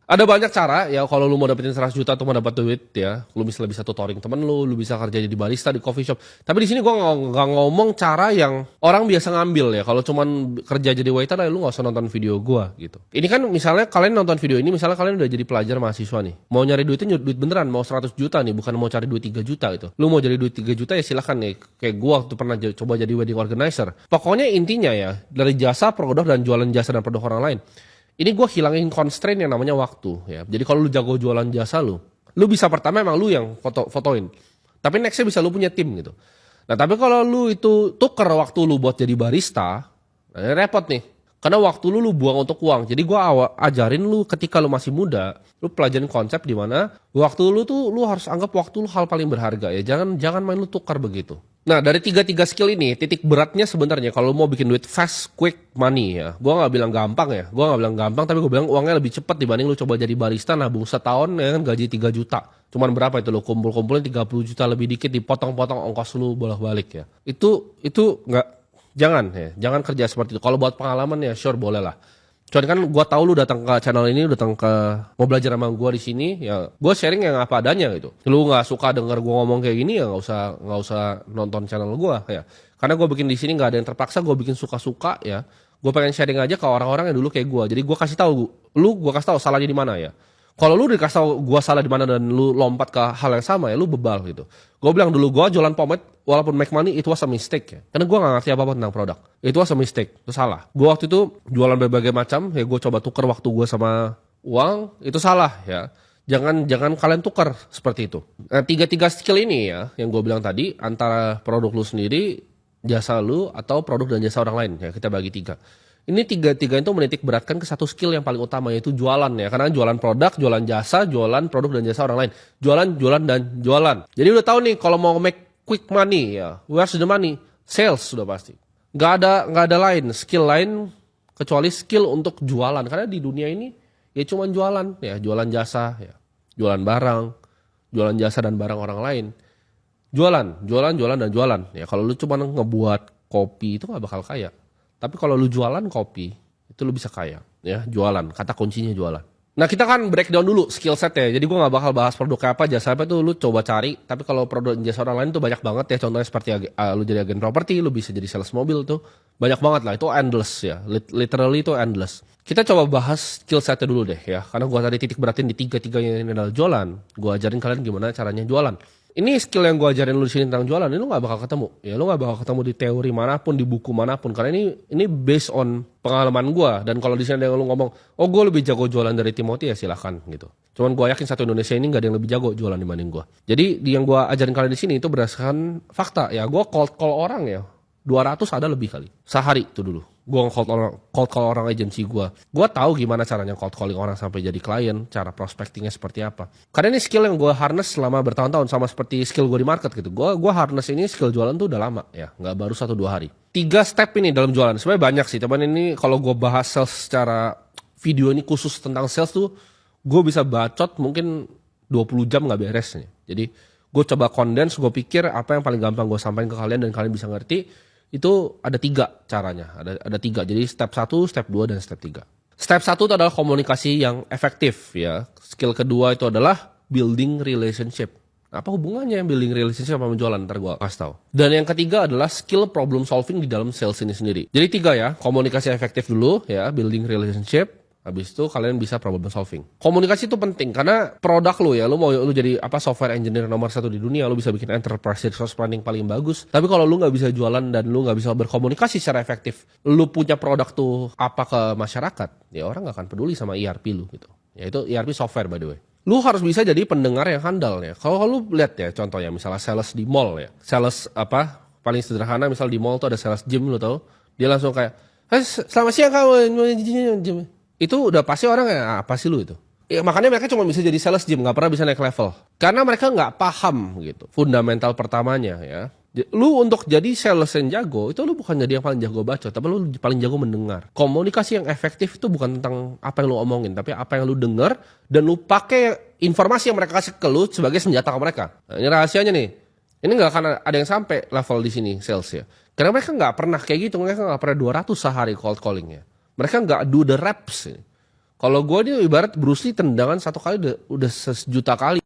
Ada banyak cara ya kalau lu mau dapetin 100 juta atau mau dapat duit ya. Lu bisa tutoring temen lu bisa kerja jadi barista di coffee shop. Tapi di sini gua nggak ngomong cara yang orang biasa ngambil ya. Kalau cuman kerja jadi waiter ya lu nggak usah nonton video gua gitu. Ini kan misalnya kalian nonton video ini, misalnya kalian udah jadi pelajar mahasiswa nih. Mau nyari duitnya duit beneran, mau 100 juta nih, bukan mau cari duit 3 juta gitu. Lu mau jadi duit 3 juta ya silahkan nih. Kayak gua waktu pernah coba jadi wedding organizer. Pokoknya intinya ya, dari jasa, produk, dan jualan jasa dan produk orang lain. Ini gue hilangin constraint yang namanya waktu ya. Jadi kalau lu jago jualan jasa lu bisa pertama emang lu yang fotoin. Tapi nextnya bisa lu punya tim gitu. Nah tapi kalau lu itu tuker waktu lu buat jadi barista, nah ini repot nih. Karena waktu lu buang untuk uang. Jadi gue ajarin lu ketika lu masih muda, lu pelajarin konsep di mana waktu lu tuh lu harus anggap waktu lu hal paling berharga ya. Jangan main lu tukar begitu. Nah dari tiga skill ini titik beratnya sebenarnya kalau lu mau bikin duit fast quick money ya. Gue nggak bilang gampang ya. Gue nggak bilang gampang tapi gue bilang uangnya lebih cepat dibanding lu coba jadi barista nabung setahun ya kan gaji 3 juta. Cuman berapa itu lu kumpulin 30 juta lebih dikit dipotong-potong ongkos lu bolak-balik ya. Itu nggak. Jangan kerja seperti itu. Kalau buat pengalaman ya sure boleh lah. Cuman kan gue tahu lu datang ke channel ini, datang ke mau belajar sama gue di sini, ya gue sharing yang apa adanya gitu. Lu nggak suka denger gue ngomong kayak gini ya nggak usah nonton channel gue ya. Karena gue bikin di sini nggak ada yang terpaksa, gue bikin suka-suka ya. Gue pengen sharing aja ke orang-orang yang dulu kayak gue. Jadi gue kasih tahu gue kasih tahu salahnya di mana ya. Kalau lu dikasih tahu gue salah di mana dan lu lompat ke hal yang sama ya lu bebal gitu. Gue bilang dulu gue jualan pomade walaupun make money it was a mistake ya. Karena gue gak ngerti apa-apa tentang produk. It was a mistake, itu salah. Gue waktu itu jualan berbagai macam ya gue coba tuker waktu gue sama uang itu salah ya. Jangan kalian tukar seperti itu. Nah, tiga skill ini ya yang gue bilang tadi antara produk lu sendiri, jasa lu atau produk dan jasa orang lain ya kita bagi 3. Ini tiga itu menitik beratkan ke satu skill yang paling utama yaitu jualan ya. Karena jualan produk, jualan jasa, jualan produk dan jasa orang lain. Jualan, dan jualan. Jadi udah tahu nih kalau mau make quick money ya, where's the money? Sales sudah pasti. Nggak ada lain, skill lain kecuali skill untuk jualan. Karena di dunia ini ya cuma jualan ya, jualan jasa ya, jualan barang, jualan jasa dan barang orang lain. Jualan dan jualan. Ya kalau lu cuma ngebuat kopi itu nggak bakal kaya. Tapi kalau lu jualan kopi, itu lu bisa kaya. Ya, jualan. Kata kuncinya jualan. Nah, kita kan breakdown dulu skill set ya. Jadi gue gak bakal bahas produk apa, jasa apa itu lu coba cari. Tapi kalau produk jasa orang lain tuh banyak banget ya. Contohnya seperti lu jadi agen properti, lu bisa jadi sales mobil tuh. Banyak banget lah, itu endless ya. Literally itu endless. Kita coba bahas skill setnya dulu deh ya. Karena gue tadi titik beratin di tiga-tiganya ini adalah jualan. Gue ajarin kalian gimana caranya jualan. Ini skill yang gue ajarin lu di sini tentang jualan, ini lu gak bakal ketemu. Ya lu gak bakal ketemu di teori manapun, di buku manapun. Karena ini based on pengalaman gue. Dan kalau di sini ada yang lu ngomong, oh gue lebih jago jualan dari Timothy ya silahkan gitu. Cuman gue yakin satu Indonesia ini gak ada yang lebih jago jualan dibanding gue. Jadi yang gue ajarin kalian di sini itu berdasarkan fakta. Ya gue cold call orang ya, 200 ada lebih kali. Sehari itu dulu. Gue cold call orang agensi gue. Gue tahu gimana caranya cold calling orang sampai jadi klien, cara prospectingnya seperti apa. Karena ini skill yang gue harness selama bertahun-tahun sama seperti skill gue di market gitu. Gue harness ini skill jualan tuh udah lama ya, nggak baru 1-2 hari. 3 step ini dalam jualan. Sebenarnya banyak sih, teman ini kalau gue bahas sales secara video ini khusus tentang sales tuh, gue bisa bacot mungkin 20 jam nggak beres nih. Jadi gue coba condense, gue pikir apa yang paling gampang gue sampaikan ke kalian dan kalian bisa ngerti. Itu ada 3 caranya, ada 3. Jadi step 1, step 2, dan step 3. Step 1 itu adalah komunikasi yang efektif ya. Skill kedua itu adalah building relationship. Apa hubungannya building relationship sama jualan? Ntar gue kasih tahu. Dan yang ketiga adalah skill problem solving di dalam sales ini sendiri. Jadi 3 ya, komunikasi efektif dulu ya, building relationship. Habis itu kalian bisa problem solving. Komunikasi itu penting karena produk lu ya, lu jadi software engineer nomor 1 di dunia, lu bisa bikin enterprise resource planning paling bagus. Tapi kalau lu nggak bisa jualan dan lu nggak bisa berkomunikasi secara efektif, lu punya produk tuh apa ke masyarakat, ya orang nggak akan peduli sama ERP lu gitu. Ya itu ERP software by the way. Lu harus bisa jadi pendengar yang handal ya. Kalau lu lihat ya contohnya misalnya sales di mall ya, sales paling sederhana misal di mall tuh ada sales gym lu tau, dia langsung kayak, selamat siang kamu. Itu udah pasti orang ya apa sih lu itu. Ya, makanya mereka cuma bisa jadi sales gym, nggak pernah bisa naik level. Karena mereka nggak paham gitu fundamental pertamanya ya. Lu untuk jadi sales yang jago itu lu bukan jadi yang paling jago bacot, tapi lu paling jago mendengar. Komunikasi yang efektif itu bukan tentang apa yang lu omongin, tapi apa yang lu dengar dan lu pakai informasi yang mereka kasih ke lu sebagai senjata ke mereka. Nah, ini rahasianya nih. Ini nggak akan ada yang sampai level di sini sales ya. Karena mereka nggak pernah kayak gitu, mereka nggak pernah 200 sehari cold calling ya. Mereka nggak do the reps. Kalau gue dia ibarat Bruce Lee tendangan satu kali udah sejuta kali.